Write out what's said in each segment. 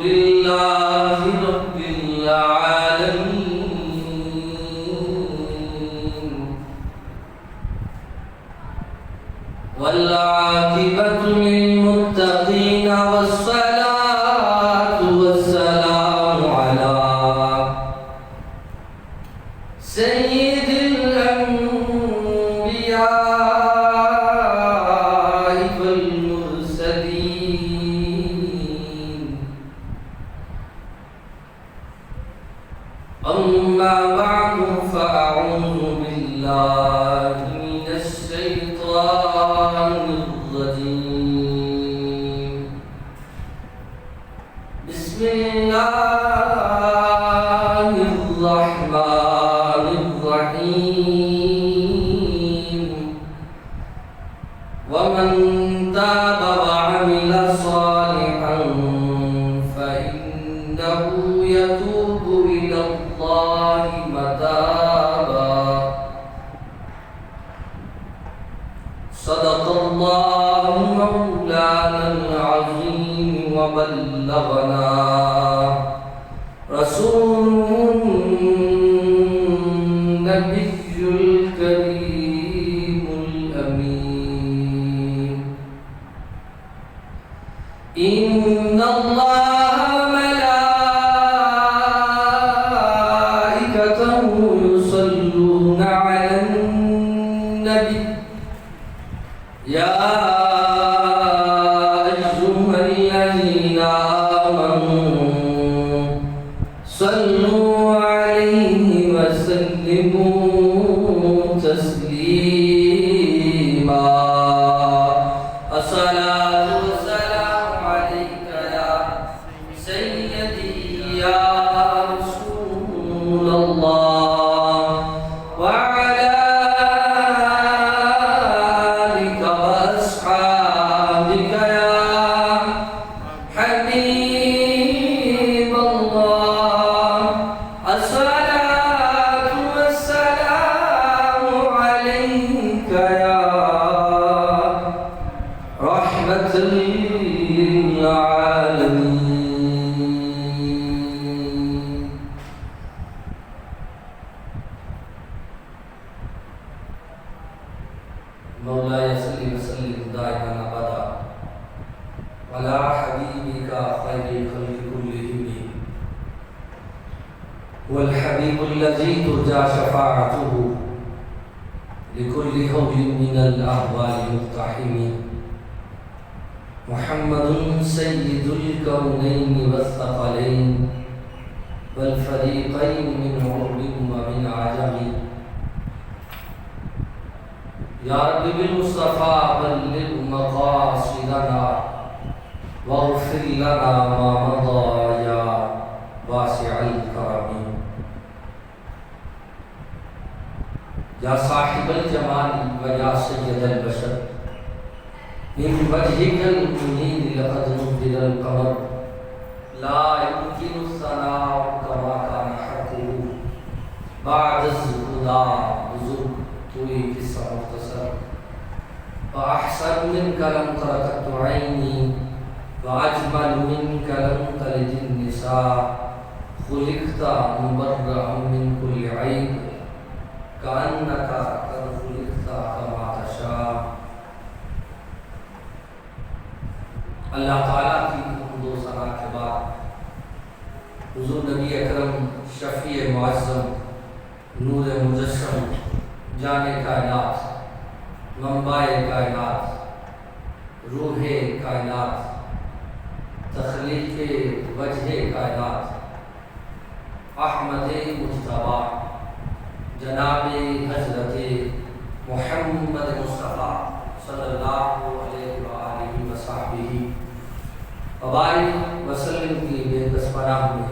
لله رب العالمين والعاقبة للمتقين والصلاة والسلام على سيد الأنبياء والمرسلين أما بعد فأعوذ بالله من الشيطان الرجيم بسم الله الرحمن الرحيم ومن تاب وعمل صالحا فإنه يتوب إلى الله متابا صدق الله مولانا العظيم وبلغنا رسول النبي الكريم الأمين إن الله وملائكته يصلون على النبي يا أيها الذين آمنوا صلوا عليه وسلموا تسليما الصلاة والسلام عليك يا سيدي يا رسول الله وعلى آلك وأصحابك يا حبيب الله الصلاة والسلام عليك يا رحمة للعالمين مولاي صل وسلم دائما ابدا على حبيبك خير الخلق كلهم هو الحبيب الذي ترجى شفاعته لكل هول من الأهوال مقتحم محمد سيد الكونين والثقلين والفريقين من عرب ومن عجم يا رب بالمصطفى بلغ مقاصدنا واغفر لنا ما مضى يا واسع الكرم يا صاحب الجمال ويا سيد البشر من وجهك المنير لقد نبذل القمر لا يمكن الثناء كما كان حقه بعد الزهدى بزرگ توی قصہ مختصر وأحسن منك لم تركت عيني وأجمل منك لم تلد النساء خلقت مبرأ من كل عيب كأنك قد خلقت كما تشاء اللہ تعالیٰ کی حمد و ثنا کے بعد حضور نبی اکرم شفیع معظم نور مجسم جان کائنات منبع کائنات روح کائنات تخلیق وجہ کائنات احمد مجتبی جناب حضرت محمد مصطفیٰ صلی اللہ علیہ وآلہ وصحبہ وبارک وسلم کی بے کس پناہ میں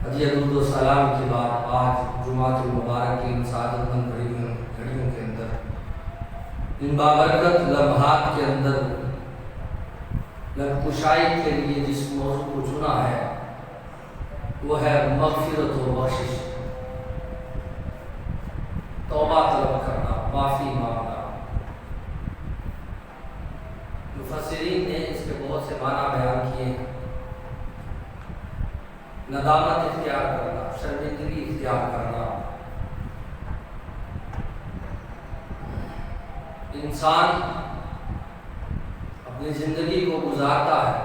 ہدیہ درود و سلام کے بعد آج جمعۃ المبارک کی ان سعادت مند گھڑیوں کے اندر ان بابرکت لمحات کے اندر لب کشائی کے لیے جس موضوع کو چنا ہے وہ ہے مغفرت و بخشش، توبہ طلب کرنا، معافی مانگنا۔ مفسرین نے اس کے بہت بہت سے معنی بیان کیے ہیں۔ ندامت اختیار کرنا، شرمندگی اختیار کرنا، انسان اپنی زندگی کو گزارتا ہے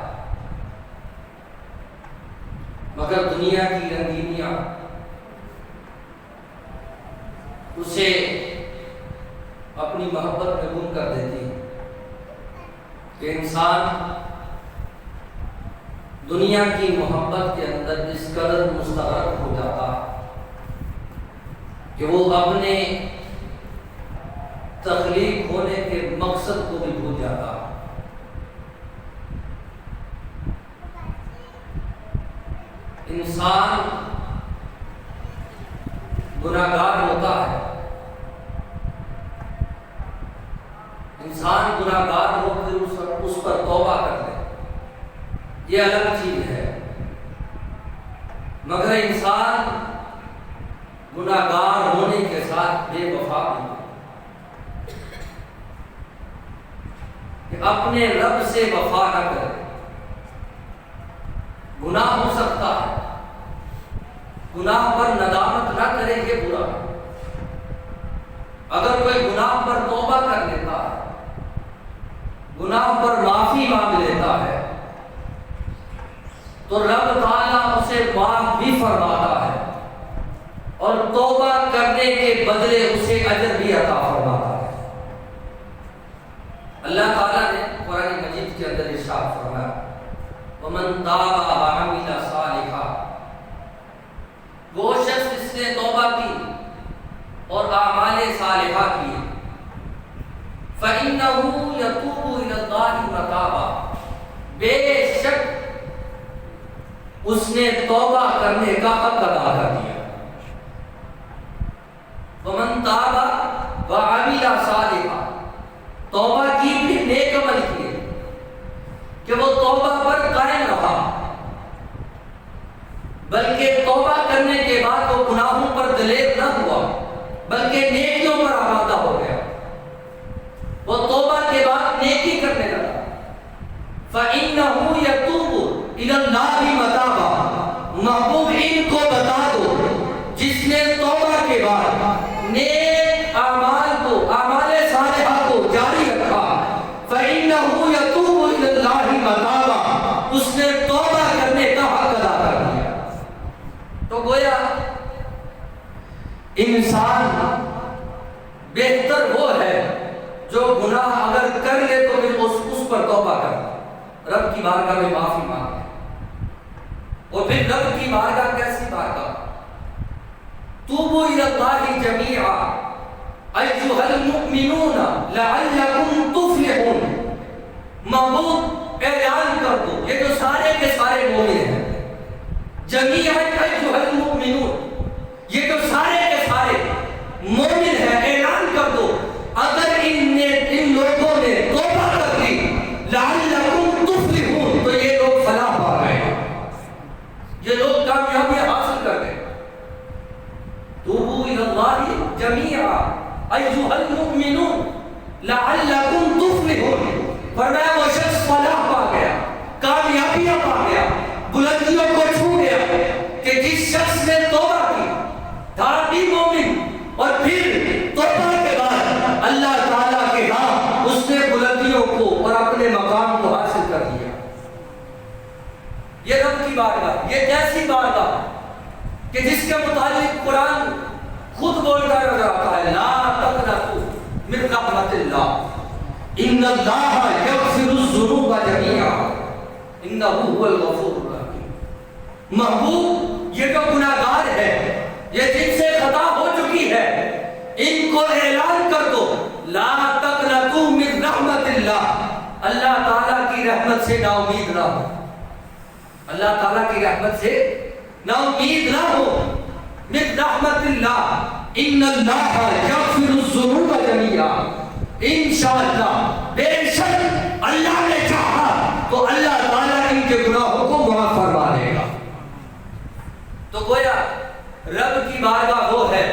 مگر دنیا کی رنگینیاں اسے اپنی محبت میں گم کر دیتی ہیں کہ انسان دنیا کی محبت کے اندر اس قدر مستغرق ہو جاتا کہ وہ اپنے تخلیق ہونے کے مقصد کو بھی بھول جاتا۔ انسان گناہگار ہوتا ہے، انسان گناہگار ہو پھر اس پر توبہ کر لے، یہ الگ چیز ہے، مگر انسان گناہگار ہونے کے ساتھ بے وفا بھی ہو، کہ اپنے رب سے وفا نہ کرے۔ گناہ ہو سکتا ہے، گناہ پر ندامت نہ کرے، یہ برا ہے۔ اگر کوئی گناہ پر توبہ کر لیتا ہے، گناہ پر معافی مانگ لیتا ہے تو رب تعالیٰ اسے معاف بھی فرماتا ہے اور توبہ کرنے کے بدلے اسے اجر بھی عطا فرماتا ہے۔ اللہ تعالیٰ نے قرآن مجید کے اندر ارشاد فرمایا وَمَن تَابَ وَعَمِلَ صَالِحًا، وہ شخص جس نے توبہ کی اور اعمال صالحہ کیے، فَإِنَّهُ يَتُوبُ إِلَى اللَّهِ مَتَابًا، بے شک اس نے توبہ کرنے کا حق ادا کر دیا۔ وَمَن تَابَ وَعَمِلَ صَالِحًا، توبہ کی بھی نیک عمل کیے کہ وہ توبہ پر قائم رہا، بلکہ توبہ کرنے کے بعد وہ گناہوں پر دلیر نہ ہوا بلکہ نیکیوں پر آمادہ ہو گیا، وہ توبہ کے بعد نیکی کرنے لگا۔ فَإِنَّهُ يَتُوبُ إِلَى اللَّهِ مَتَابًا، محبوب ان کو بتا دو جس نے توبہ کے بعد نیک اعمال کو، اعمال صالحہ کو جاری رکھا، فَإِنَّهُ يَتُوبُ إِلَى اللَّهِ مَتَابًا، اس نے توبہ کرنے کا حق ادا کر دیا۔ تو گویا انسان بہتر وہ ہے جو گناہ اگر کر لے تو پھر اس پر توبہ کر، رب کی بارگاہ میں معافی مانگے، اور پھر رب کی بارگاہ کیسی بارگاہ؟ توبوا الی اللہ جمیعا ایھا المؤمنون لعلکم تفلحون، محبوب اعلان کر دو، یہ جو سارے کے سارے مومن ہیں، جمیعا ایھا المؤمنون، یہ جو سارے کے سارے مومن ہیں، اعلان کر دو اگر ان لوگوں نے توبہ کر لی لعلکم تفلحون، تو یہ لوگ فلاح پا گئے، یہ لوگ کامیابی حاصل کر گئے۔ توبوا الی اللہ جمیعا ایھا المؤمنون لعلکم تفلحون، فرمایا وہ شخص فلاح پا گیا، کامیابیاں پا گیا، بلندیوں کو چھو گیا کہ جس شخص نے توبہ کی، تھا بھی مومن، اور پھر توبہ کے بعد اللہ تعالیٰ کے ہاں اس نے بلندیوں کو اور اپنے مقام کو حاصل کر دیا۔ یہ رب کی بارگاہ، یہ کیسی بارگاہ کہ جس کے متعلق قرآن خود بولتا نظر آتا ہے، لا تقنطوا من رحمت اللہ ان اللہ یغفر الذنوب جمیعا انہ هو الغفور الرحیم۔ محبوب یہ جو گناہگار ہے، یہ جن سے خطا ہو چکی ہے، ان کو اعلان کر دو لا تقنطوا من رحمت اللہ، اللہ تعالیٰ کی رحمت سے نا امید نہ ہو، اللہ تعالیٰ کی رحمت سے نا امید نہ ہو۔ من رحمت اللہ ان اللہ یغفر الذنوب جمیعا، انشاءاللہ بے شک اللہ نے چاہا تو اللہ تعالیٰ ان کے گناہوں کو معاف فرما دے گا۔ تو گویا رب کی بارگاہ وہ ہے،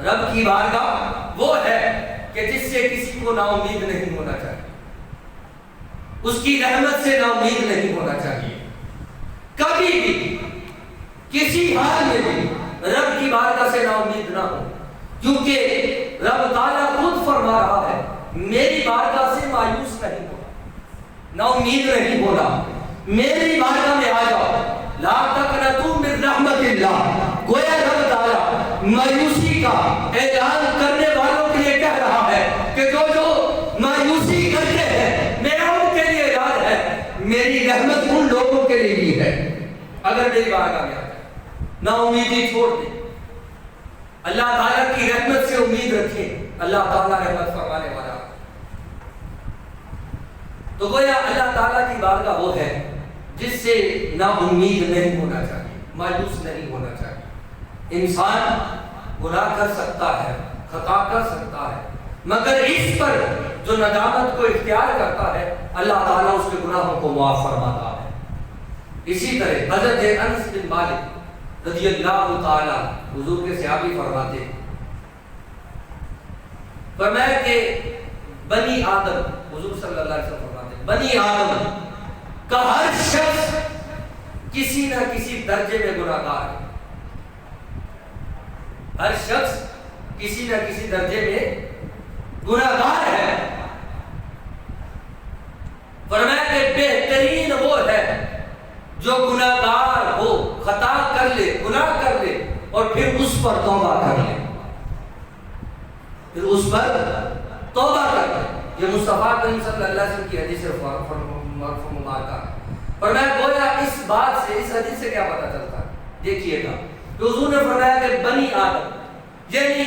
رب کی بارگاہ وہ ہے کہ جس سے کسی کو نا امید نہیں ہونا چاہیے، اس کی رحمت سے نا امید نہیں ہونا چاہیے. کبھی بھی کسی حال میں بھی رب کی بارگاہ سے نا امید نہ ہو، کیونکہ رب تعالیٰ خود فرما رہا ہے میری بارگاہ سے مایوس نہیں ہونا، نا امید نہیں ہونا. میری بارگاہ میں آ جاؤ، لا تقنطوا من رحمت اللہ. گویا رب تعالیٰ مایوسی کا اعلان کرنے والوں کے لیے کہہ رہا ہے کہ جو مایوسی کرتے ہیں میرا ان کے لیے اعلان ہے میری رحمت ان لوگوں کے لیے بھی ہے. اگر میری بارگاہ میں آ جائے نا امیدی چھوڑ دیں، اللہ تعالیٰ کی رحمت سے امید رکھیں، اللہ تعالیٰ رحمت فرمانے والا. تو گویا اللہ تعالیٰ کی بارگاہ وہ ہے جس سے نا امید نہیں ہونا چاہیے، مایوس نہیں ہونا چاہیے. انسان گناہ کر سکتا ہے، خطا کر سکتا ہے، مگر اس پر جو ندامت کو اختیار کرتا ہے اللہ تعالیٰ اس کے گناہوں کو معاف فرماتا ہے. اسی طرح حضرت انس بن مالک رضی اللہ تعالیٰ حضور کے صحابی فرماتے فرمایا کہ بنی آدم، حضور صلی اللہ علیہ وسلم فرماتے بنی آدم کا ہر شخص کسی نہ کسی درجے میں گناہ گار ہے. ہر شخص کسی نہ کسی درجے میں گناہ گار ہے. فرمایا کہ بہترین وہ ہے جو گناہ گار ہو، خطا کر لے، گناہ کر لے اور پھر اس پر توبہ کر لے، پھر اس پر توبہ کر لے. یہ مصطفیٰ کریم صلی اللہ علیہ وسلم کی حدیث مبارکہ ہے. اور میں گویا اس بات سے، اس حدیث سے کیا پتہ چلتا ہے؟ دیکھیے گا کہ حضور نے فرمایا کہ بنی آدم یعنی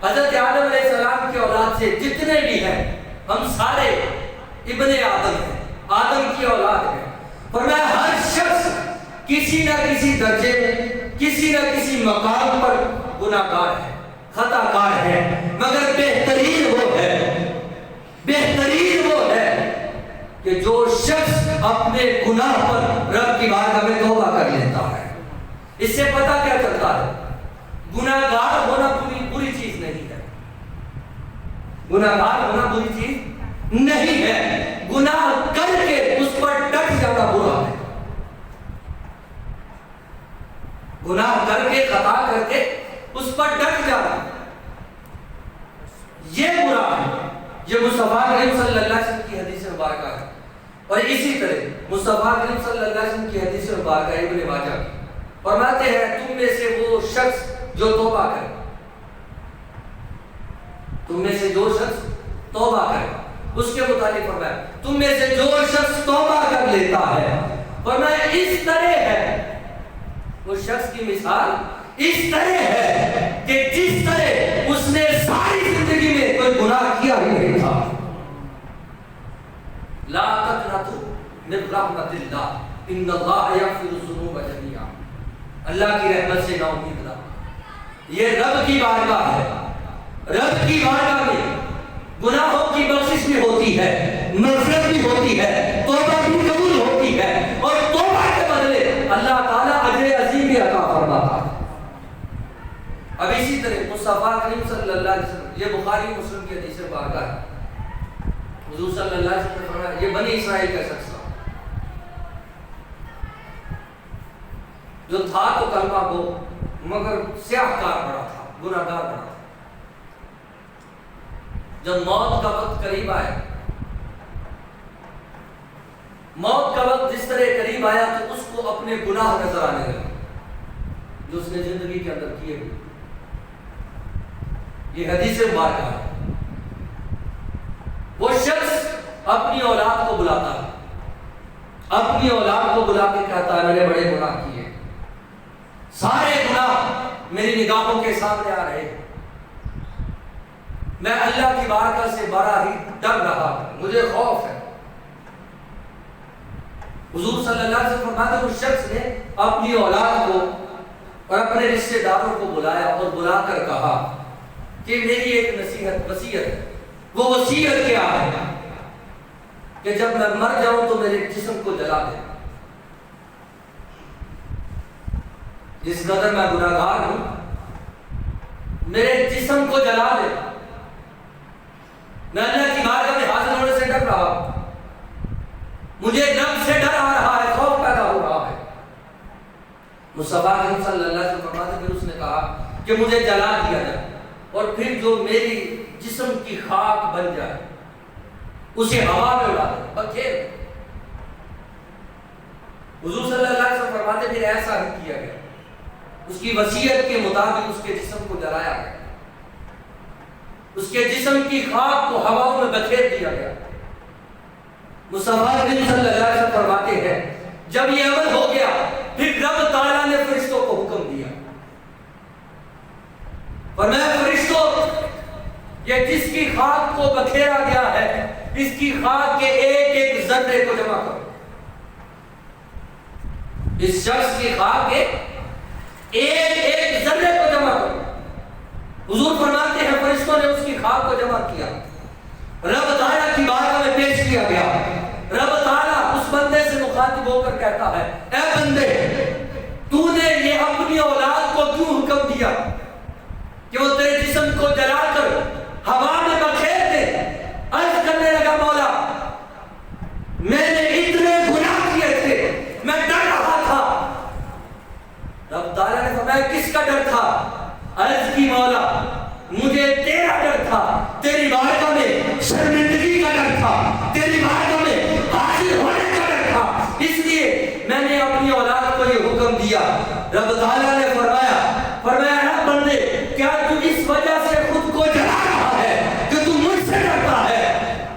حضرت آدم علیہ السلام کی اولاد سے جتنے بھی ہیں ہم سارے ابن آدم ہیں، آدم کی اولاد ہیں. فرمایا ہر شخص کسی نہ کسی درجے میں، کسی نہ کسی مقام پر گناہ گار ہے، خطا کار ہے، مگر بہترین وہ ہے، بہترین وہ ہے کہ جو شخص اپنے گناہ پر رب کی بارگاہ میں توبہ کر لیتا ہے. اس سے پتہ کیا چلتا ہے؟ گناہ گار ہونا بری چیز نہیں ہے، گناہ گار ہونا بری چیز نہیں ہے، گناہ کر کے اس پر ڈٹ جانا برا ہے. گناہ کر کے، خطا کر کے اس پر ڈٹ جانا یہ برا ہے. یہ مصطفیٰ کریم صلی اللہ علیہ وسلم کی حدیث مبارکہ ہے. اور اسی طرح مصطفیٰ کریم صلی اللہ علیہ وسلم کی حدیث مبارکہ ابن ماجہ کی فرماتے ہیں تم میں سے وہ شخص جو توبہ کرے، تم میں سے جو شخص توبہ کرے، اس کے متعلق فرمایا تم میں سے جو شخص توبہ کر لیتا ہے، فرمایا اس طرح ہے، اس شخص کی مثال اس طرح ہے کہ جس طرح اس نے ساری زندگی میں کوئی گناہ کیا ہی نہیں تھا. لا تقنطوا من رحمت اللہ ان اللہ یغفر الذنوب جميعا. اللہ کی رحمت سے نا امید نہ. یہ رب کی بارگاہ ہے، رب کی بارگاہ میں گناہوں کی بخشش بھی ہوتی ہے، مغفرت بھی ہوتی ہے، توبہ بھی قبول ہوتی ہے، اور توبہ کے بدلے اللہ تعالیٰ اجر عظیم بھی عطا فرماتا ہے. اب اسی طرح مصطفیٰ کریم صلی اللہ علیہ وسلم، یہ بخاری مسلم کی حدیث مبارکہ ہے، حضور صلی اللہ علیہ وسلم نے فرمایا یہ بنی اسرائیل کا شخص تھا جو تھا تو کلمہ گو مگر سیاہ کار بڑا تھا، گناہ گار بڑا تھا. جب موت کا وقت قریب آیا، موت کا وقت جس طرح قریب آیا تو اس کو اپنے گناہ نظر آنے لگے جو اس نے زندگی کے اندر کیے ہوئے. یہ حدیث مبارکہ ہے. وہ شخص اپنی اولاد کو بلاتا ہے، اپنی اولاد کو بلا کے کہتا ہے میں نے بڑے گناہ کیے، سارے گناہ میری نگاہوں کے سامنے آ رہے ہیں، میں اللہ کی بارگاہ سے بڑا ہی ڈر رہا ہوں، مجھے خوف ہے. حضور صلی اللہ علیہ وسلم فرماتے ہیں اس شخص نے اپنی اولاد کو اور اپنے رشتہ داروں کو بلایا اور بلا کر کہا کہ میری ایک نصیحت، وصیت ہے. وہ وصیت کیا ہے کہ جب میں مر جاؤں تو میرے جسم کو جلا دے. جس قدر میں گناہگار ہوں میرے جسم کو جلا دے. میں اللہ کی بارگاہ میں حاضر ہونے سے ڈر رہا ہوں. مجھے رب سے ڈر آ رہا ہے، خوف پیدا ہو رہا ہے۔ مصطفیٰ کریم صلی اللہ علیہ وسلم فرماتے پھر اس نے کہا کہ مجھے جلا دیا جائے اور پھر جو میری جسم کی خاک بن جائے اسے ہوا میں اڑا دے، بکھیر دے۔ حضور صلی اللہ علیہ وسلم فرماتے پھر ایسا ہی کیا گیا، اس کی وصیت کے مطابق اس کے جسم کو جلایا گیا، اس کے جسم کی خاک کو ہواؤں میں بکھیر دیا گیا۔ مصطفیٰ کریم صلی اللہ علیہ وسلم فرماتے ہیں جب یہ عمل ہو گیا پھر رب تعالیٰ نے فرشتوں کو حکم دیا، فرمایا فرشتوں یہ جس کی خاک کو بکھیرا گیا ہے اس کی خاک کے ایک ایک ذرے کو جمع کرو، اس شخص کی خاک کے ایک ایک ذرے کو جمع کرو۔ حضور فرماتے ہیں فرشتوں نے اس کی خاک کو جمع کیا، رب تعالیٰ کی بارگاہ میں پیش کیا گیا۔ رب تعالیٰ اس بندے سے مخاطب ہو کر کہتا ہے اے بندے تو نے یہ اپنی اولاد کو کیوں حکم دیا کہ وہ تیرے جسم کو جلا کر ہوا میں بکھیر دے؟ عرض کرنے لگا مولا میں نے اتنے گناہ کیے تھے، میں ڈر رہا تھا۔ رب تعالیٰ نے فرمایا کس کا ڈر تھا؟ عرض کی مولا مجھے تیرا ڈر تھا، تیری بارگاہ میں شرمندگی کا ڈر تھا، تیری بارگاہ میں حاضر ہونے کا ڈر تھا، اس لیے میں نے اپنی اولاد کو یہ حکم دیا۔ رب تعالیٰ نے فرمایا ہے بندے کیا تو اس وجہ سے خود کو جلا رہا ہے کہ تو مجھ سے ڈرتا ہے؟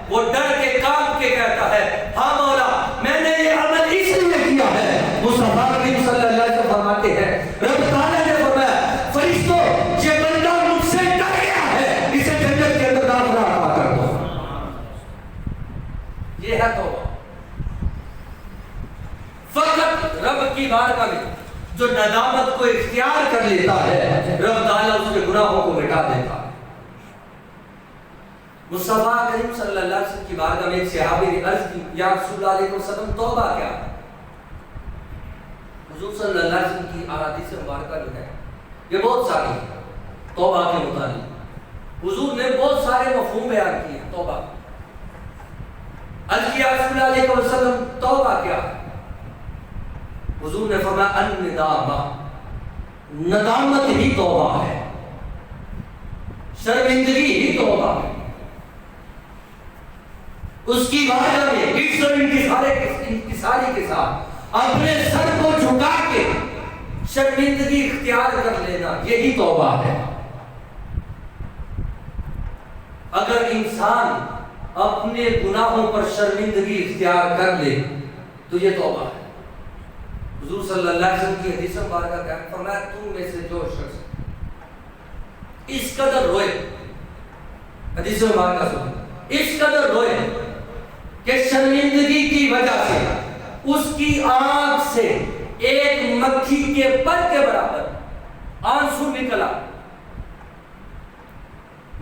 وہ ڈر کے کانپ کے کہتا ہے ہاں مولا میں نے یہ عمل اس لیے کیا ہے۔ مصطفیٰ کریم صلی اللہ علیہ وسلم فرماتے ہیں رب تعالیٰ نے فرمایا فرشتوں یہ بندہ مجھ سے ڈر گیا ہے، اسے جنت کے اندر داخلہ عطا کر دو۔ یہ ہے توبہ۔ فقط رب کی بارگاہ میں جو ندامت کو اختیار کر لیتا ہے رب تعالیٰ اس کے گناہوں کو مٹا دیتا ہے۔ مصطفیٰ کریم صلی اللہ علیہ وسلم کی بارگاہ میں ایک صحابی نے عرض کی یا رسول اللہ علیہ وسلم توبہ کیا ہے؟ حضور صلی اللہ علیہ وسلم کی احادیث مبارکہ جو ہے یہ بہت ساری ہے توبہ کے متعلق، حضور نے بہت سارے مفہوم بیان کیے توبہ۔ عرض کیا رسول اللہ علیہ وسلم توبہ کیا ہے؟ حضور نے فرمایا الندامہ، ندامت ہی توبہ ہے، شرمندگی ہی توبہ ہے۔ اس کی بارگاہ میں عزت و انکساری کے ساتھ اپنے سر کو جھکا کے شرمندگی اختیار کر لینا یہی توبہ ہے۔ اگر انسان اپنے گناہوں پر شرمندگی اختیار کر لے تو یہ توبہ ہے۔ حضور صلی اللہ علیہ وسلم کی حدیث مبارکہ کا فرمایا تم میں سے جو شخص اس قدر روئے، حدیث مبارکہ سن، اس قدر روئے کہ شرمندگی کی وجہ سے اس کی آنکھ سے ایک مکھی کے پر کے برابر آنسو نکلا،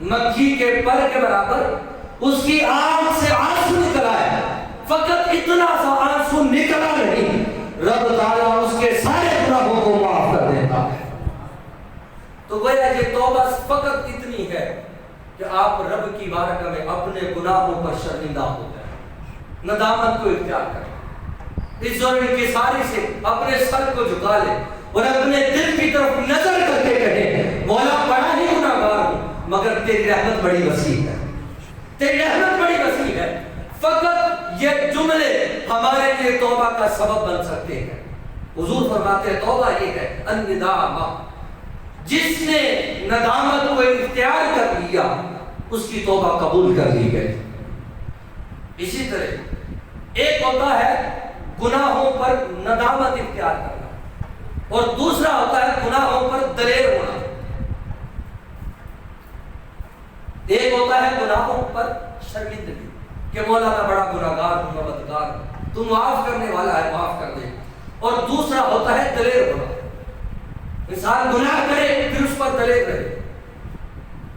مکھی کے پر کے برابر اس کی آنکھ سے آنسو نکلا ہے، فقط اتنا سا آنسو نکلا نہیں، رب تعالیٰ اس کے سارے گناہوں کو معاف کر دیتا ہے۔ تو گویا یہ توبہ فقط اتنی ہے کہ آپ رب کی بارگاہ میں اپنے گناہوں پر شرمندہ ہو جائیں، ندامت کو اختیار کریں، اس ظلم کی ساری سے اپنے سر کو جھکا لیں اور اپنے دل کی طرف نظر کر کے کہیں مولا بڑا ہی گناہگار ہوں مگر تیری رحمت بڑی وسیع ہے، تیری رحمت بڑی وسیع ہے۔ فقط یہ جملے ہمارے لیے توبہ کا سبب بن سکتے ہیں۔ حضور فرماتے ہیں توبہ یہ ہے الندامہ، جس نے ندامت کو اختیار کر لیا اس کی توبہ قبول کر لی گئی۔ اسی طرح ایک ہوتا ہے گناہوں پر ندامت اختیار کرنا اور دوسرا ہوتا ہے گناہوں پر دلیر ہونا۔ ایک ہوتا ہے گناہوں پر شرمندگی کہ مولا میں بڑا گناہگار ہوں، میں بدکار ہوں، تو معاف کرنے والا ہے معاف کر دے، اور دوسرا ہوتا ہے دلیر ہونا، انسان گناہ کرے پھر اس پر دلیر رہے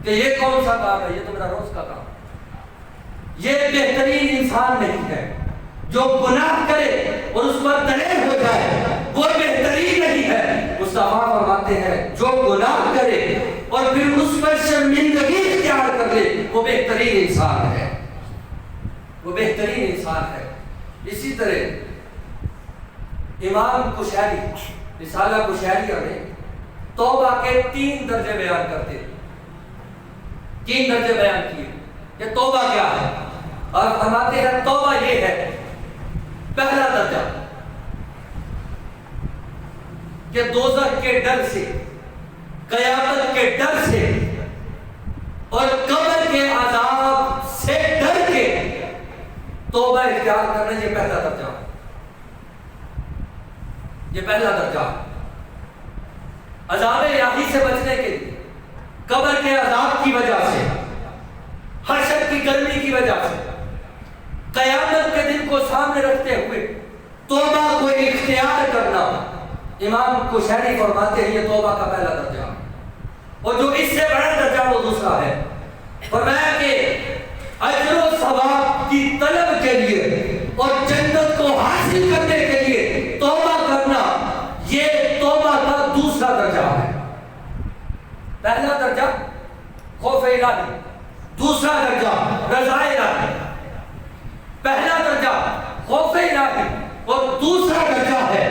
کہ یہ کون سا کام ہے، یہ تو میرا روز کا کام۔ یہ بہترین انسان نہیں ہے جو گناہ کرے اور اس پر دلیر ہو جائے، وہ بہترین نہیں ہے۔ مصطفیٰ فرماتے ہیں جو گناہ کرے اور پھر اس پر شرمندگی اختیار کر لے وہ بہترین انسان ہے، وہ بہترین انسان ہے۔ اسی طرح طرح امام کشیری رسالہ کشیریہ میں توبہ کے 3 درجے بیان کرتے ہیں، 3 درجے بیان کیے کہ توبہ کیا ہے، اور فرماتے ہیں توبہ یہ ہے، پہلا درجہ کہ دوزخ کے ڈر سے، قیامت کے ڈر سے اور قبر کے عذاب سے ڈر کے توبہ اختیار کرنا، یہ پہلا درجہ، یہ پہلا درجہ عذاب الہی سے بچنے کے لیے، قبر کے عذاب کی وجہ سے، حشر کی گرمی کی وجہ سے، قیامت کے دن کو سامنے رکھتے ہوئے توبہ کو اختیار کرنا، امام کشیری فرماتے ہیں یہ توبہ کا پہلا درجہ، اور جو اس سے بڑا درجہ وہ دوسرا ہے، فرمایا کہ اجر و ثواب کی طلب کے لیے اور جنت کو حاصل کرنے کے لیے توبہ کرنا، یہ توبہ کا دوسرا درجہ ہے۔ پہلا درجہ خوف الہی، دوسرا درجہ رضا الہی، پہلا درجہ خوف الہی اور دوسرا درجہ ہے،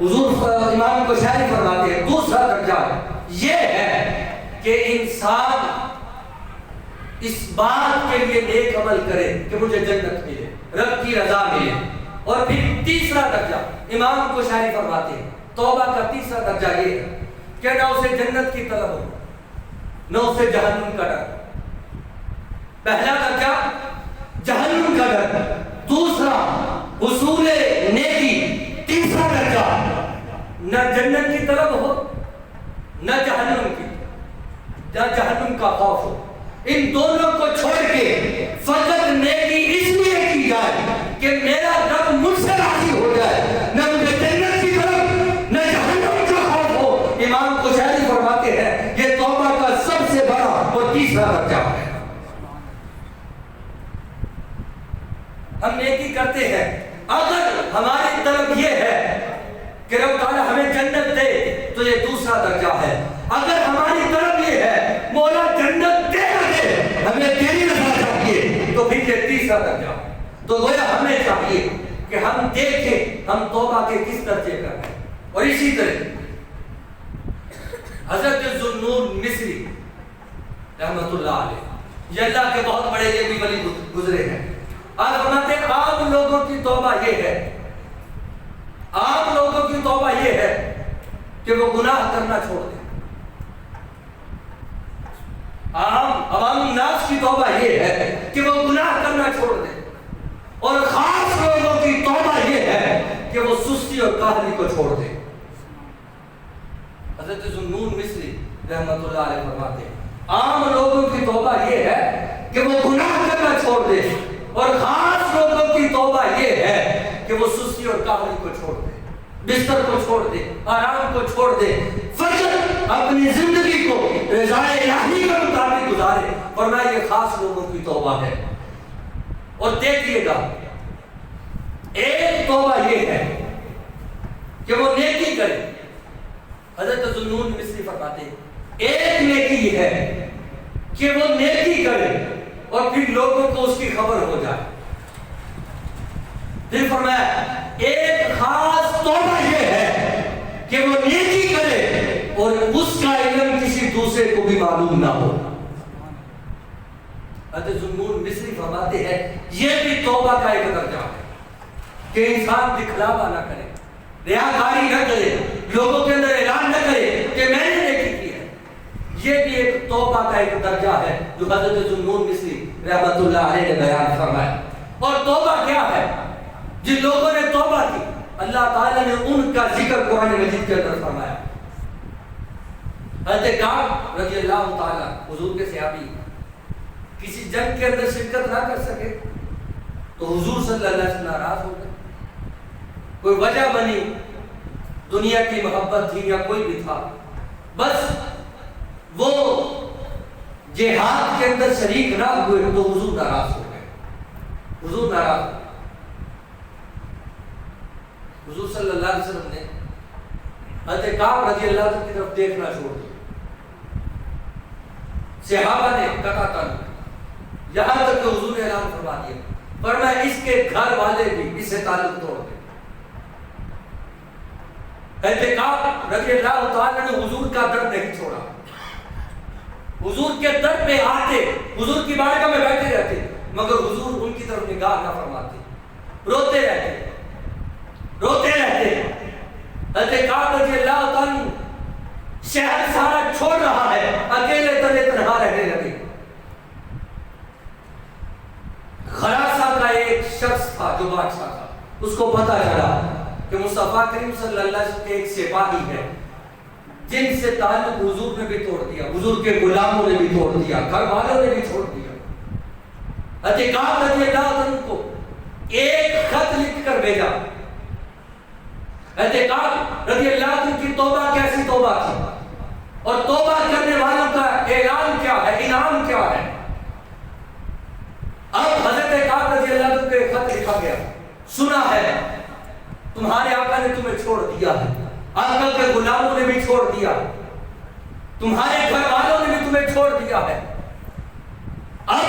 حضور امام کشیری فرماتے ہیں دوسرا درجہ یہ ہے کہ انسان اس بات کے لیے نیک عمل کرے کہ مجھے جنت ملے، رب کی رضا ملے، اور پھر تیسرا درجہ امام کشیری فرماتے ہیں توبہ کا تیسرا درجہ یہ ہے کہ نہ اسے جنت کی طلب ہو، نہ اسے جہنم کا ڈر۔ پہلا درجہ جہنم کا ڈر، دوسرا حصول نیکی، تیسرا درجہ نہ جنت کی طلب ہو، نہ جہنم کا خوف ہو۔ ان دونوں کو چھوڑ کے فقط نیکی اس لیے کی جائے کہ میرا رب مجھ سے راضی ہو جائے، نہ مجھے جنت کی طرف نہ جہنم کا خوف ہو، امام کشیری فرماتے ہیں یہ توبہ کا سب سے بڑا اور تیسرا درجہ ہے۔ ہم نیکی کرتے ہیں، اگر ہماری طرف یہ ہے کہ رب تعالیٰ ہمیں جنت دے تو یہ دوسرا درجہ ہے، اگر ہماری طرف یہ ہے مولا جنت دے نہ دے ہمیں تیری رضا چاہیے تو پھر یہ تیسرا درجہ۔ تو گویا ہمیں چاہیے کہ ہم دیکھیں ہم توبہ کے کس درجے پر ہیں۔ اور اسی طرح حضرت ذوالنور مصری رحمت اللہ علیہ، یہ اللہ کے بہت بڑے یہ بھی ولی گزرے ہیں، اور فرماتے ہیں عام لوگوں کی توبہ یہ ہے، عام لوگوں کی توبہ یہ ہے کہ وہ گناہ کرنا چھوڑ دیں، عوام الناس کی توبہ یہ ہے کہ وہ گناہ کرنا چھوڑ دیں، اور خاص لوگوں کی توبہ یہ ہے کہ وہ سستی اور کاہلی کو چھوڑ دیں۔ حضرت ذوالنور مصری رحمت اللہ علیہ فرماتے ہیں عام لوگوں کی توبہ یہ ہے کہ وہ گناہ کرنا چھوڑ دیں، اور خاص لوگوں کی توبہ یہ ہے کہ وہ سستی اور کاہلی کو چھوڑ دیں، بستر کو چھوڑ دیں، آرام کو چھوڑ دیں، فقط اپنی زندگی کو رضا الہی کے مطابق گزارے، فرمایا یہ خاص لوگوں کی توبہ ہے۔ اور دیکھیے گا ایک توبہ یہ ہے کہ وہ نیکی کرے، حضرت ذوالنور مصری فرماتے ہیں ایک نیکی یہ ہے کہ وہ نیکی کرے اور پھر لوگوں کو اس کی خبر ہو جائے، پھر فرمایا ایک خاص توبہ یہ ہے کہ وہ نیکی کرے اور اس کا علم کسی دوسرے کو بھی معلوم نہ ہو۔ حضرت ذوالنور مصری فرماتے ہیں یہ بھی توبہ کا ایک درجہ ہے کہ انسان دکھلاوا نہ کرے، ریاکاری نہ کرے، لوگوں کے اندر اعلان نہ کرے کہ میں نے نیکی کی ہے، یہ بھی ایک توبہ کا ایک درجہ ہے جو حضرت ذوالنور مصری رحمت اللہ علیہ نے بیان فرمایا۔ اور توبہ کیا ہے؟ جن لوگوں نے توبہ کی اللہ تعالیٰ نے ان کا ذکر قرآن مجید کے اندر فرمایا۔ حضرت کعب رضی اللہ تعالیٰ حضور کے صحابی کسی جنگ کے اندر شرکت نہ کر سکے تو حضور صلی اللہ علیہ وسلم ناراض ہو گئے، کوئی وجہ بنی، دنیا کی محبت تھی یا کوئی بھی تھا، بس وہ جہاد کے اندر شریک نہ ہوئے تو حضور ناراض ہو گئے، حضور ناراض ہو گئے۔ حضور صلی اللہ علیہ وسلم نے حضرت کعب رضی اللہ عنہ کی طرف دیکھنا چھوڑ دیا، صحابہ نے قطع یہاں تک کہ حضور نے اعلان فرما دیا فرمایا اس کے گھر والے بھی اس سے تعلق توڑ دیں۔ حضرت کعب رضی اللہ تعالیٰ نے حضور کا در نہیں چھوڑا، حضور کے در پہ آتے، حضور کی بارگاہ میں بیٹھے رہتے، مگر حضور ان کی طرف نگاہ نہ فرماتے، روتے رہتے روتے رہتے۔ حضرت کعب رضی اللہ تعالیٰ شہر سارا چھوڑ رہا ہے، اکیلے تنہا تنہا رہنے لگے۔ خراسہ کا ایک شخص تھا جو بادشاہ تھا، اس کو پتہ چلا کہ مصطفیٰ کریم صلی اللہ علیہ وسلم کے ایک سپاہی ہے جن سے تعلق حضور نے بھی توڑ دیا، حضور کے غلاموں نے بھی توڑ دیا، گھر والوں نے بھی چھوڑ دیا۔ حضرت کعب رضی اللہ عنہ کو ایک خط لکھ کر بھیجا۔ حضرت کعب رضی اللہ عنہ کی توبہ کیسی توبہ تھی، اور توبہ کرنے والوں کا اعلان کیا ہے، انعام کیا ہے۔ اب حضرت کعب رضی اللہ عنہ کو ایک خط لکھا گیا، سنا ہے تمہارے آقا نے تمہیں چھوڑ دیا ہے، آقا کے غلاموں نے بھی چھوڑ دیا، تمہارے گھر والوں نے بھی تمہیں چھوڑ دیا ہے۔ اب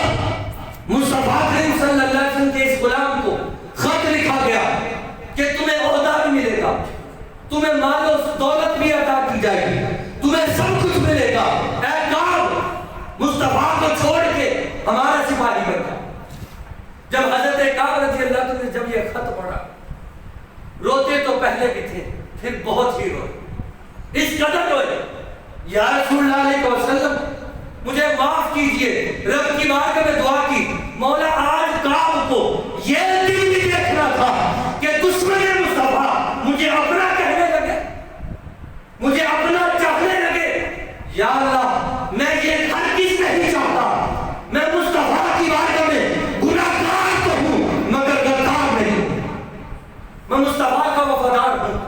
مصطفیٰ کریم صلی اللہ علیہ وسلم کے اس غلام کو خط لکھا گیا کہ تمہیں عہدہ بھی ملے گا، تمہیں مال و دولت بھی عطا کی جائے گی، تمہیں سب کچھ ملے گا۔ اے کعب، مصطفیٰ کو چھوڑ کے ہمارا سپاہی بن جا۔ جب حضرت کعب رضی اللہ عنہ نے جب یہ خط پڑھا، روتے تو پہلے بھی تھے، پھر بہت ہی روئے، اس قدر روئے، یا رسول اللہ علیہ وسلم مجھے معاف کیجئے۔ رب کی بارگاہ میں دعا کی، مولا آج کعب کو یہ دن بھی دیکھنا تھا کہ دشمن مصطفیٰ مجھے اپنا کہنے لگے، مجھے اپنا چاہنے لگے۔ یا اللہ میں یہ ہرگز نہیں چاہتا، میں مصطفیٰ کی بارگاہ میں گناہگار تو ہوں مگر غدار نہیں ہوں، میں مصطفیٰ کا وفادار ہوں۔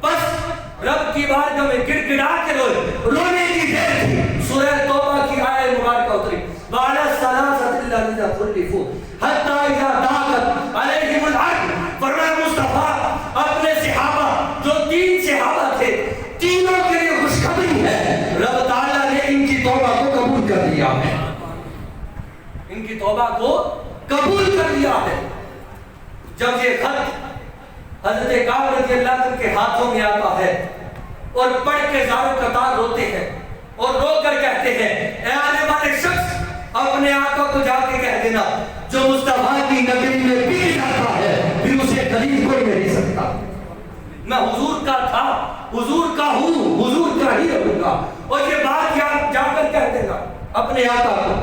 بس رب کی بارگاہ میں گڑ گڑا کے روئے، رونے کی دیر تھی۔ سورہ توبہ کی آیت مبارکہ اتری، وَعَلَى الثَّلَاثَةِ الَّذِينَ خُلِّفُوا حَتَّى إِذَا ضَاقَتْ عَلَيْهِمُ الْأَرْضُ، فرمایا مصطفیٰ اپنے صحابہ جو 3 صحابہ تھے، تینوں کے لیے خوشخبری ہے، رب تعالیٰ نے ان کی توبہ کو قبول کر لیا ہے، ان کی توبہ کو قبول کر لیا ہے۔ جب یہ خط حضرت کعب رضی اللہ عنہ کے ہاتھوں میں آتا ہے اور پڑھ کے زاروں قطار روتے ہیں اور رو کر کہتے ہیں، اے آنے والے شخص اپنے آقا کو جا کے کہہ دینا جو مصطفیٰ کی نگری میں پی جاتا ہے پھر اسے قریب کوئی نہیں سکتا۔ میں حضور کا تھا، حضور کا ہوں، حضور کا ہی رہوں گا۔ اور یہ بات جا کر کہہ دینا اپنے آقا کو۔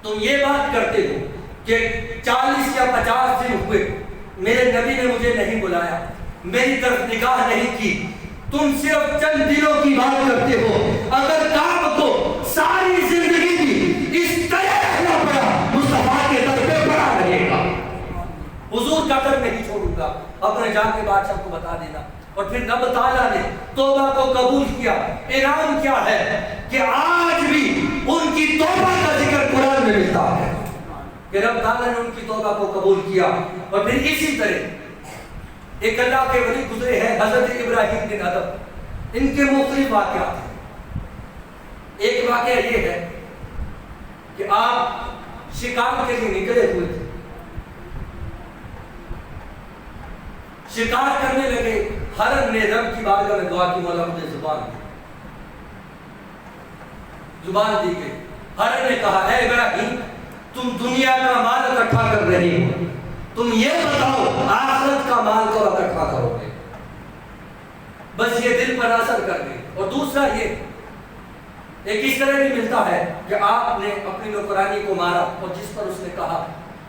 تم یہ بات کرتے ہو کہ 40 یا 50 دن ہوئے میرے نبی نے مجھے نہیں بلایا، میری طرف نگاہ نہیں کی، تم صرف چند دنوں کی بات کرتے ہو۔ اگر کعب کو ساری زندگی بھی اس طرح رہنا پڑا، مصطفیٰ کے در پہ پڑا رہے گا، حضور کا در نہیں چھوڑوں گا۔ اپنے جا کے بادشاہ کو بتا دینا۔ اور پھر رب تعالیٰ نے توبہ کو قبول کیا۔ انعام کیا ہے کہ آج بھی ان کی توبہ کا ذکر قرآن میں ملتا ہے کہ رب تعالیٰ نے ان کی توبہ کو قبول کیا۔ اور پھر اسی طرح ایک اللہ کے ولی گزرے ہیں حضرت ابراہیم بن ادم، ان کے مختلف واقعات ہیں۔ ایک واقعہ یہ ہے کہ آپ شکار کے لیے نکلے ہوئے تھے، شکار کرنے لگے، ہرن نے رب کی بارگاہ میں دعا کی، مولا مجھے زبان دی گئی۔ ہرن نے کہا، اے ابراہیم تم دنیا کا مال اکٹھا کر رہی ہو، تم یہ بتاؤ آخرت کا مال کب اکٹھا کرو گے؟ بس یہ دل پر اثر کر گئی۔ اور دوسرا یہ ایک اس طرح بھی ملتا ہے کہ آپ نے اپنی نوکرانی کو مارا اور جس پر اس نے کہا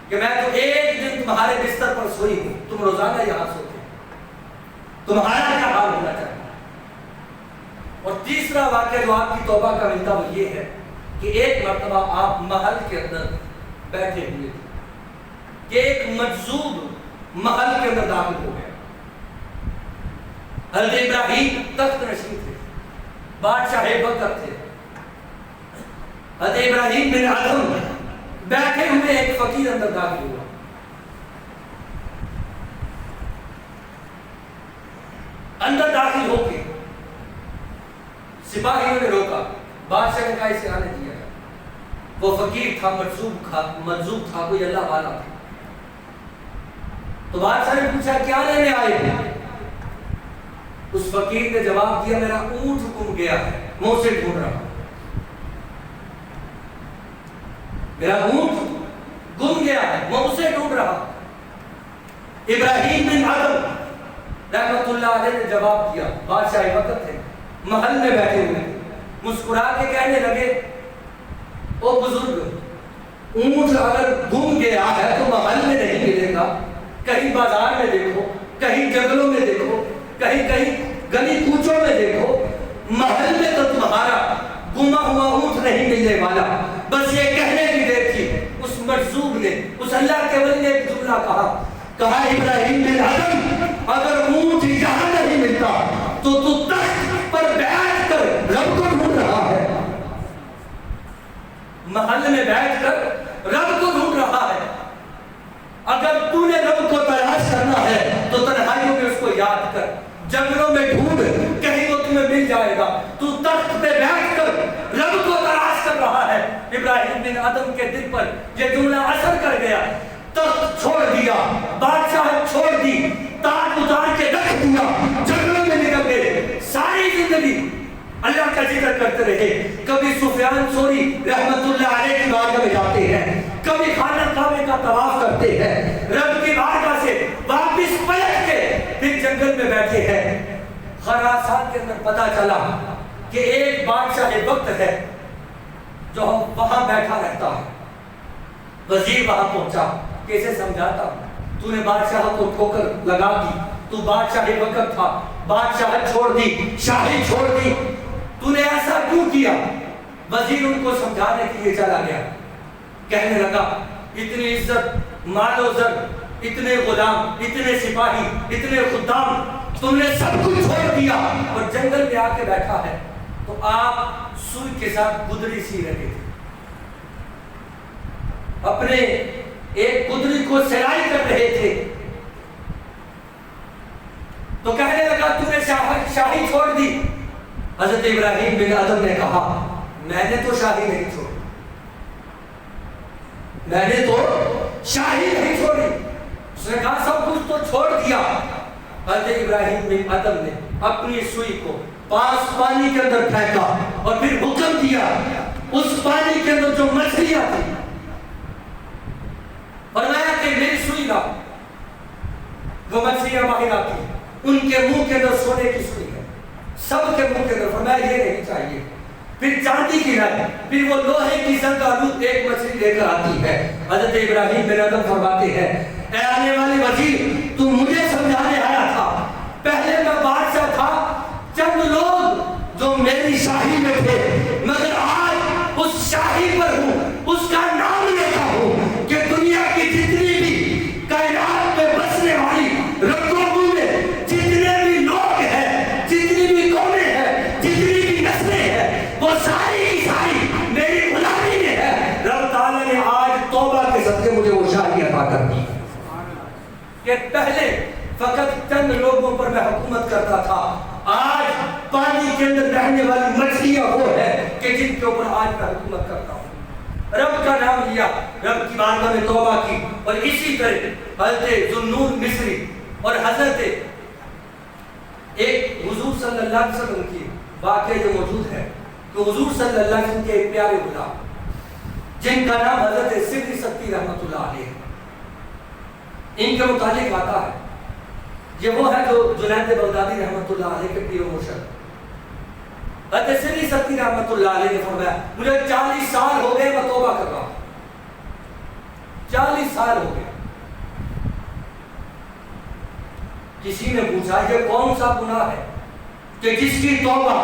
کہ میں تو ایک دن تمہارے بستر پر سوئی ہوں، تم روزانہ یہاں سوتے، تمہارا کیا حال ہونا چاہیے؟ اور تیسرا واقعہ جو آپ کی توبہ کا ملتا وہ یہ ہے کہ ایک مرتبہ آپ محل کے اندر بیٹھے ہوئے تھے کہ ایک مجذوب محل کے اندر داخل ہو گیا۔ حضرت ابراہیم تخت نشین تھے، بادشاہ وقت تھے، حضرت ابراہیم بن ادم بیٹھے ہوئے ایک فقیر اندر داخل ہوا۔ اندر داخل ہو کے سپاہیوں نے روکا، بادشاہ نے کہا اسے آنے دیا جائے۔ وہ فقیر تھا، مجذوب تھا، کوئی اللہ والا تھا. تو بادشاہ نے پوچھا کیا لینے آئے ہیں؟ اس فقیر نے جواب دیا میرا اونٹ گم گیا ہے، میں اسے ڈھونڈ رہا ہوں. میرا اونٹ گم گیا ہے، میں اسے ڈھونڈ رہا ہوں. ابراہیم بن ادم رحمت اللہ علیہ نے جواب دیا، بادشاہ وقت ہے، محل میں بیٹھے ہوئے مسکرا کے کہنے لگے او بزرگ، اونٹ اگر گم گیا ہے تو محل میں نہیں ملے گا، کہیں بازار میں دیکھو، کہیں جنگلوں میں دیکھو، کہیں گلی کوچوں میں دیکھو، محل میں تو تمہارا گما ہوا اونٹ نہیں ملنے والا. بس یہ کہنے کی دیر تھی، اس مجذوب نے، اس اللہ کے ولی نے ایک جملہ کہا ابراہیم بن ادم اگر اونٹ یہاں نہیں ملتا تو تخت پر بیٹھ کر رب کو ڈھونڈ رہا ہے، محل میں بیٹھ کر رب کو ڈھونڈ رہا ہے. اگر تو نے رب کو تلاش کرنا ہے تو تنہائیوں میں اس کو یاد کر، جنگلوں میں ڈھونڈ، کہیں وہ تمہیں مل جائے گا. تو تخت پہ بیٹھ کر رب کو تلاش کر رہا ہے. ابراہیم بن ادم کے دل پر یہ جملہ اثر کر گیا، تخت چھوڑ دیا، بادشاہ چھوڑ دی، تاج اتار کے رکھ دیا، جنگلوں میں نکل گئے. ساری زندگی اللہ کا ذکر کرتے رہے. کبھی سفیان ثوری رحمت اللہ علیہ کی بارگاہ میں جاتے ہیں، کبھی خانہ کعبہ کا طواف کرتے ہیں، رب کی بارگاہ سے واپس پلٹ کے پھر جنگل میں بیٹھے ہیں. خراسان کے اندر پتا چلا کہ ایک بادشاہ وقت ہے جو وہاں بیٹھا رہتا ہے. وزیر وہاں پہنچا، کیسے سمجھاتا ہوں، تو نے بادشاہ کو ٹھوکر لگا دی، تو بادشاہ وقت تھا، بادشاہ چھوڑ دی، شاہی چھوڑ دی، تو نے ایسا کیوں کیا؟ وزیر ان کو سمجھانے کے لیے چلا گیا، کہنے لگا اتنی عزت، مال و زر، اتنے غلام، اتنے سپاہی، اتنے خدام، تم نے سب کچھ چھوڑ دیا اور جنگل میں آ کے بیٹھا ہے. تو آپ سوئی کے ساتھ گدری سی رہے تھے، اپنے ایک گدری کو سلائی کر رہے تھے. تو کہنے لگا تو نے شاہی چھوڑ دی. حضرت ابراہیم بن ادم نے کہا میں نے تو شاہی نہیں چھوڑی، میں نے تو شاہی نہیں چھوڑی. اس نے کہا سب کچھ تو چھوڑ دیا. حضرت ابراہیم بن ادم نے اپنی سوئی کو پانی کے اندر پھینکا اور پھر حکم دیا اس پانی کے اندر جو مچھلیاں تھیں، فرمایا کہ میری سوئی لا. وہ مچھلیاں باہر آتی ہیں، ان کے منہ کے اندر سونے کی سوئی ہے، سب کے منہ کے اندر. فرمایا یہ نہیں چاہیے. پھر چاندی کی لائے، پھر وہ لوہے کی زنگ آلود ایک مچھلی لے کر آتی ہے. حضرت ابراہیم بن ادم فرماتے ہیں اے آنے والے وزیر، تو مجھے سمجھانے آیا تھا، پہلے میں بادشاہ تھا، چند لوگ جو میری شاہی میں تھے، مگر آج اس شاہی پر ہوں، اس کا نام لیتا ہوں کہ دنیا کی جتنی بھی کائنات میں بسنے والی رقبوں میں جتنے بھی لوگ ہیں، جتنی بھی قومیں ہیں، جتنی بھی نسلیں ہیں، وہ ساری کی ساری میری غلامی میں ہے. رب تعالیٰ نے آج توبہ کے صدقے مجھے وہ شاہی عطا کر دی کہ پہلے فقط چند لوگوں پر میں حکومت کرتا تھا، آج پانی کے اندر رہنے والی مچھلیاں وہ ہے کہ جن کے اوپر آج میں حکومت کرتا ہوں. رب کا نام لیا، رب کی بارگاہ میں توبہ کی. اور اسی طرح حضرت ذوالنون مصری اور حضرت ایک حضور صلی اللہ علیہ وسلم کی واقعہ جو موجود ہے کہ حضور صلی اللہ علیہ وسلم کے ایک پیارے غلام جن کا نام حضرت سدری سکتی رحمت اللہ علیہ، ان کے متعلق آتا ہے یہ وہ ہے جو جنید بغدادی رحمت اللہ علیہ کے پیر و مرشد حضرت سدری سکتی رحمت اللہ علیہ نے فرمایا مجھے 40 سال ہو گئے میں توبہ کر رہا ہوں، 40 سال ہو گئے. کسی نے پوچھا یہ کون سا گناہ ہے کہ جس کی توبہ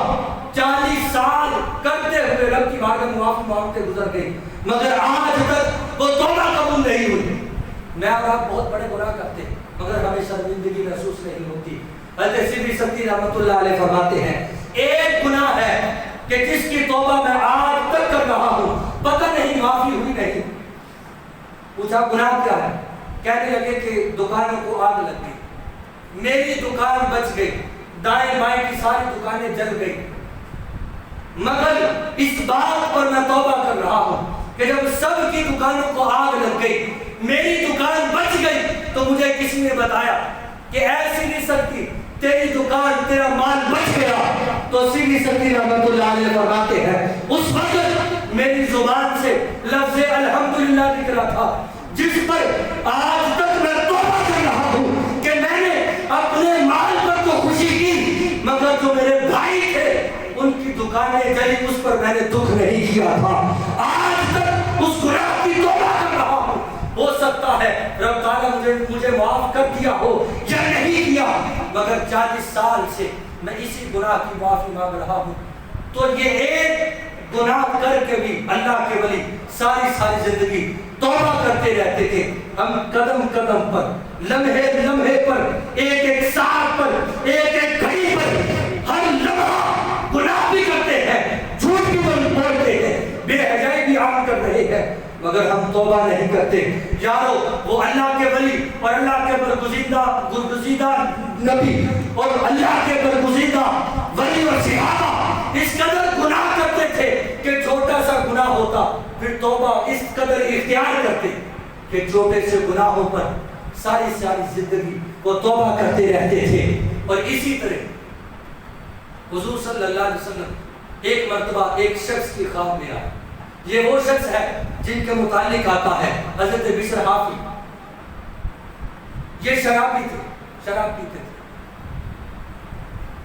40 سال کرتے ہوئے رب کی بارگاہ میں معافی مانگتے گزر گئی مگر آج تک وہ توبہ قبول نہیں ہوئی. میں اور آپ بہت بڑے گناہ کرتے ہیں مگر ہمیں شرمندگی محسوس نہیں ہوتی. حضرت سدری سکتی رحمت اللہ علیہ فرماتے ہیں ایک گناہ ہے کہ جس کی توبہ میں آج تک کر رہا ہوں، پتہ نہیں معافی ہوئی نہیں. پوچھا گناہ کیا ہے؟ کہنے لگے کہ دکانوں کو آگ لگ گئی، میری دکان بچ گئی، دائیں بائیں کی ساری دکانیں جل گئی، مگر اس بات پر میں توبہ کر رہا ہوں کہ جب سب کی دکانوں کو آگ لگ گئی، میری دکان بچ گئی، تو مجھے کسی نے بتایا کہ ایسی نہیں سکتی، تیری دکان تیرا مال بچ گیا تو سیدھی سکتی رحمت اللہ علیہ فرماتے ہیں اس وقت میری زبان سے لفظ الحمدللہ نکلا تھا، جس پر آج تک میں توبہ کر رہا ہوں کہ میں نے اپنے مال پر تو خوشی کی، مگر جو میرے بھائی تھے ان کی دکانیں جلی، اس پر میں نے دکھ نہیں کیا تھا۔ آج تک اس گناہ کی توبہ کر رہا ہوں، ہو سکتا ہے رب تعالیٰ مجھے معاف کر دیا ہو یا نہیں کیا، مگر 40 سال سے میں اسی گناہ کی معافی مانگ رہا ہوں۔ تو یہ ایک گناہ کر کے بھی اللہ کے ولی ساری زندگی توبہ کرتے رہتے تھے۔ ہم قدم قدم پر، لمحے لمحے پر، ایک ایک ساتھ پر، ایک ایک گھڑی پر، ہر لمحہ گناہ بھی کرتے ہیں، جھوٹ بھی بولتے ہیں، بے حیائی بھی عام کر رہے ہیں، مگر ہم توبہ نہیں کرتے۔ یارو وہ اللہ کے ولی اور اللہ کے برگزیدہ نبی اور اللہ کے برگزیدہ ولی اور صحابہ اس قدر گناہ کرتے تھے کہ چھوٹا سا گناہ ہوتا پھر توبہ اس قدر اختیار کرتے کہ چھوٹے سے گناہوں پر ساری زندگی وہ توبہ کرتے رہتے تھے۔ اور اسی طرح حضور صلی اللہ علیہ وسلم ایک مرتبہ ایک شخص کی خواب میں آئے، یہ وہ شخص ہے جن کے متعلق آتا ہے حضرت بشر حافی، یہ شرابی تھے، شراب پیتے تھے۔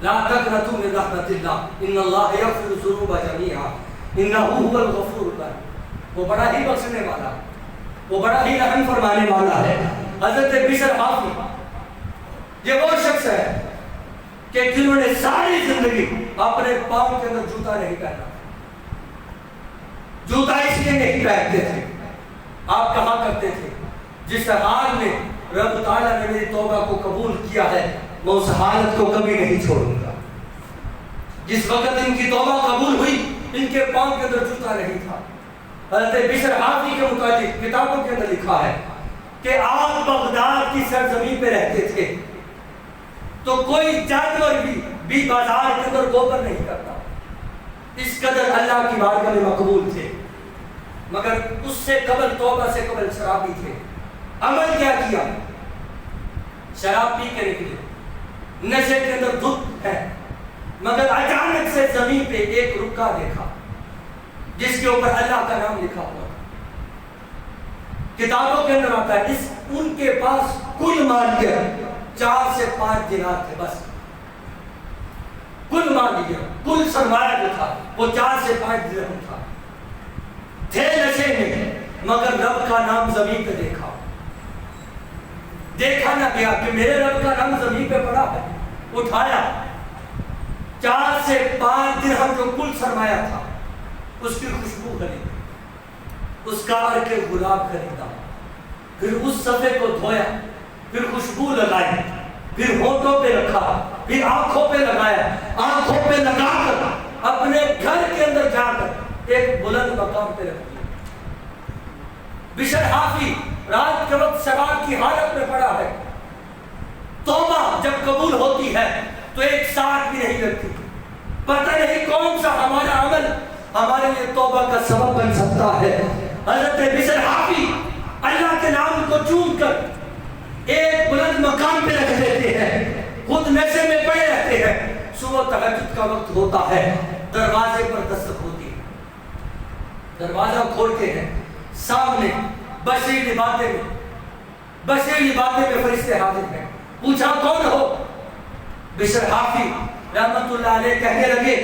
لا تقنطوا من رحمت اللہ ان اللہ یغفر الذنوب جميعا انہ هو الغفور الرحیم، وہ بڑا ہی بخشنے والا ہے، وہ بڑا ہی رحم فرمانے والا ہے۔ حضرت بشر حافی یہ وہ شخص ہے کہ جنہوں نے ساری زندگی اپنے پاؤں کے اندر جوتا نہیں پہنا، جوتا اس لیے نہیں پہنتے تھے، آپ کہا کرتے تھے جس حال میں رب تعالیٰ نے میری توبہ کو قبول کیا ہے میں اس حالت کو کبھی نہیں چھوڑوں گا۔ جس وقت ان کی توبہ قبول ہوئی ان کے پاؤں کے اندر جوتا نہیں تھا۔ حضرت بشر حافی کے متعلق کتابوں کے اندر لکھا ہے کہ آپ بغداد کی سرزمین پہ رہتے تھے تو کوئی جانور بھی بازار کے اندر گوبر نہیں کرتا، اس قدر اللہ کی بارگاہ میں مقبول تھے، مگر اس سے قبل توبہ سے قبل شرابی تھے۔ عمل کیا کیا؟ شراب پی کے نکلے، نشے کے اندر دھت ہے، مگر اچانک سے زمین پہ ایک رکا دیکھا جس کے اوپر اللہ کا نام لکھا ہوا، کتابوں کے اندر آتا ہے ان کے پاس کل مالیت 4 سے 5 دینار تھے، بس کل مالیت، کل سرمایہ جو تھا وہ 4 سے 5 درہم تھا، تھے نشے میں، مگر رب کا نام زمین پہ دیکھا نہ گیا کہ میرے رب کا نام زمین پہ پڑا ہے، اٹھایا 4 سے 5 درہم جو کل سرمایہ تھا اس کی خوشبو خریدی، اس کا عرق گلاب خریدا، پھر اس صفحے کو دھویا، پھر خوشبو لگائی، پھر ہونٹوں پہ رکھا، پھر آنکھوں پہ لگایا، آنکھوں پہ لگا کر اپنے گھر کے اندر جا کر ایک بلند مقام پہ رکھ دیا۔ بشر حافی رات کے وقت شراب کی حالت میں پڑا ہے، توبہ جب قبول ہوتی ہے تو ایک ساتھ بھی نہیں لگتی، پتہ نہیں کون سا ہمارا عمل ہمارے لیے توبہ کا سبب بن سکتا ہے۔ حضرت بشر حافی اللہ کے نام کو چون کر ایک بلند مقام پہ رکھ دیتے ہیں، خود نشے میں پڑے رہتے ہیں، صبح تہجد کا وقت ہوتا ہے، دروازے پر دستک ہوتی ہے، دروازہ کھولتے ہیں، سامنے بشیر باتیں میں فرشتے حاضر ہیں، پوچھا کون ہو؟ بشر حافی رحمت اللہ علیہ کہنے لگے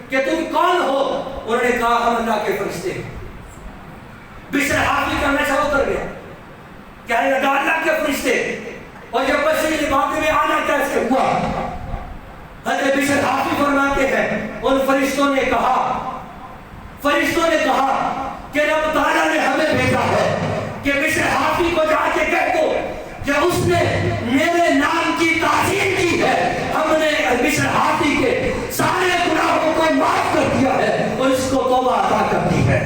کہ تم کون ہو؟ انہوں نے کہا ہم اللہ کے فرشتے ہیں۔ بشر حافی کا نشہ اتر گیا، کہنے لگا اللہ کے فرشتے، اور یہ بشیر باتیں میں آنا کیسے ہوا؟ حضرت بشر حافی فرماتے ہیں ان فرشتوں نے کہا کہ رب تعالیٰ نے ہمیں بھیجا ہے کہ بشر حافی کو جا کے کہہ دو کہ اس نے میرے نام کی تعظیم کی ہے، ہم نے بشر حافی کے سارے گناہوں کو معاف کر دیا ہے اور اس کو توبہ عطا کر دی ہے،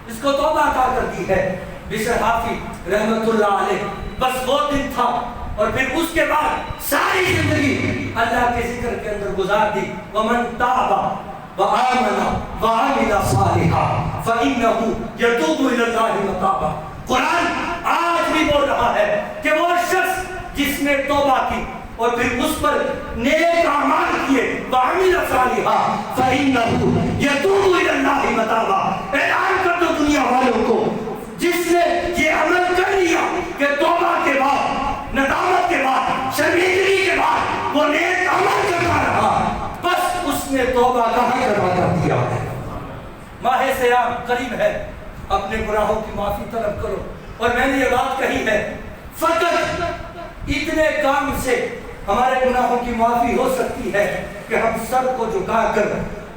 اس کو توبہ عطا کر دی ہے۔ بشر حافی رحمت اللہ علیہ بس وہ دن تھا اور پھر اس کے بعد ساری زندگی اللہ کے ذکر کے اندر گزار دی۔ وَمَن تَابَ وَآمَنَ وَعَمِلَ صَالِحًا فَإِنَّهُ يَتُوبُ إِلَى اللَّهِ مَتَابًا۔ قرآن آج بھی بول رہا ہے کہ وہ شخص جس نے توبہ کی اور پھر اس پر نیک اعمال کیے وعمل صالحا فإنه يتوب إلى الله متابا۔ اعلان کر دو دنیا والوں کو، جس نے یہ عمل کر لیا کہ توبہ کے بعد، ندامت کے بعد، شرمندگی کے بعد وہ نیک عمل کرتا رہا، بس اس نے توبہ کہاں کروا کر دیا ہے۔ ماہ صیام قریب ہے، اپنے گناہوں کی معافی طلب کرو۔ اور میں نے یہ بات کہی ہے، فقط اتنے کام سے ہمارے گناہوں کی معافی ہو سکتی ہے کہ ہم سر کو جھکا کر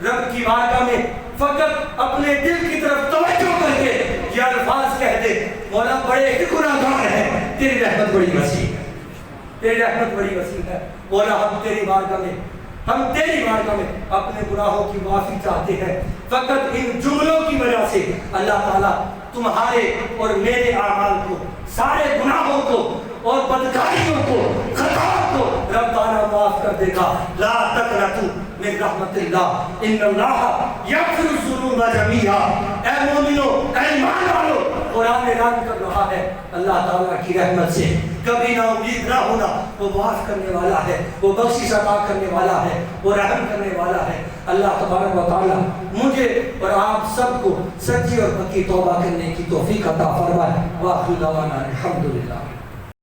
رب کی بارگاہ میں فقط اپنے دل کی طرف توجہ کر کے یہ الفاظ کہہ دے، مولا بڑے ہی گناہ گار ہیں، تیری رحمت بڑی وسیع ہے، تیری رحمت بڑی وسیع ہے، مولا ہم تیری بارگاہ میں اپنے گناہوں کی معافی چاہتے ہیں۔ فقط ان جملوں کی وجہ سے اللہ تعالیٰ تمہارے اور میرے اعمال کو، سارے گناہوں کو اور بدکاریوں کو، خطاؤں کو رب تعالیٰ معاف کر دے گا۔ لا تقنطوا من رحمت اللہ ان اللہ یغفر الذنوب جميعا۔ اے مومنو، اے ایمان والو، قرآن اعلان کر رہا ہے اللہ تعالیٰ کی رحمت سے کبھی نا امید نہ ہونا، وہ معاف کرنے والا ہے، وہ بخشش عطا کرنے والا ہے، وہ رحم کرنے والا ہے۔ اللہ تبارک و تعالیٰ مجھے اور آپ سب کو سچی اور پکی توبہ کرنے کی توفیق عطا فرمائے۔ وآخر دعوانا الحمدللہ۔